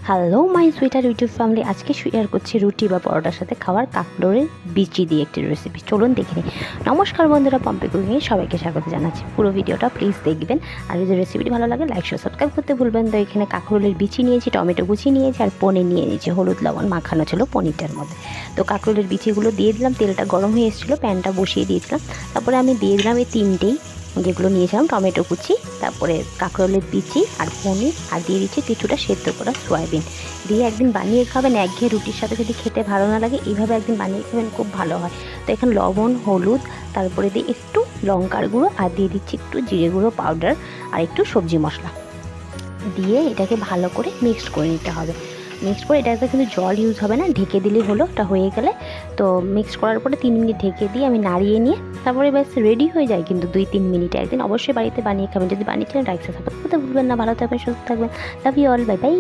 Hello my sweeter YouTube family, আজকে share করছি রুটি বা পরোটার সাথে খাওয়ার কাঁকরোলের বিচি দিয়ে একটি রেসিপি। চলুন দেখে নিই। নমস্কার বন্ধুরা, পম্পি কুকিংয়ে সবাইকে স্বাগত জানাচ্ছি। পুরো ভিডিওটা প্লিজ দেখবেন, আর যদি রেসিপিটি ভালো লাগে লাইক শেয়ার সাবস্ক্রাইব করতে ভুলবেন। তো এখানে কাঁকরোলের বিচি নিয়েছি, টমেটো কুচি নিয়েছি, আর পনির নিয়ে নিয়েছি। হলুদ লবণ মাখানো ছিল পনিরটার মধ্যে। তো কাঁকরোলের বিচিগুলো দিয়ে দিলাম, তেলটা গরম হয়ে এসেছিলো, প্যানটা বসিয়ে দিয়েছিলাম। তারপরে আমি দিয়ে দিলাম এই তিনটেই যেগুলো নিয়েছিলাম, টমেটো কুচি, তারপরে কাঁকরোলের বিচি আর পনির, আর দিয়ে দিচ্ছি কিছুটা সেদ্ধ করা সয়াবিন। দিয়ে একদিন বানিয়ে খাবেন, একঘেয়ে রুটির সাথে যদি খেতে ভালো না লাগে এইভাবে একদিন বানিয়ে খাবেন, খুব ভালো হয়। তো এখানে লবণ, হলুদ, তারপরে দিয়ে একটু লঙ্কার গুঁড়ো, আর দিয়ে দিচ্ছি একটু জিরে গুঁড়ো পাউডার, আর একটু সবজি মশলা দিয়ে এটাকে ভালো করে মিক্সড করে নিতে হবে। মিক্সড করে এটাতে কিন্তু জল ইউজ হবে না, ঢেকে দিলেই হলো। ওটা হয়ে গেলে তো মিক্সড করার পরে 3 মিনিট ঢেকে দিয়ে আমি নাড়িয়ে নিয়ে তারপরে ব্যাস রেডি হয়ে যায়। কিন্তু 2-3 মিনিটে একদিন অবশ্যই বাড়িতে বানিয়ে খাবেন। যদি বানিয়েছিলেন লাইক সাবস্ক্রাইব করতে ভুলবেন না। ভালো থাকবেন, সুস্থ থাকবেন। Love you all, bye by.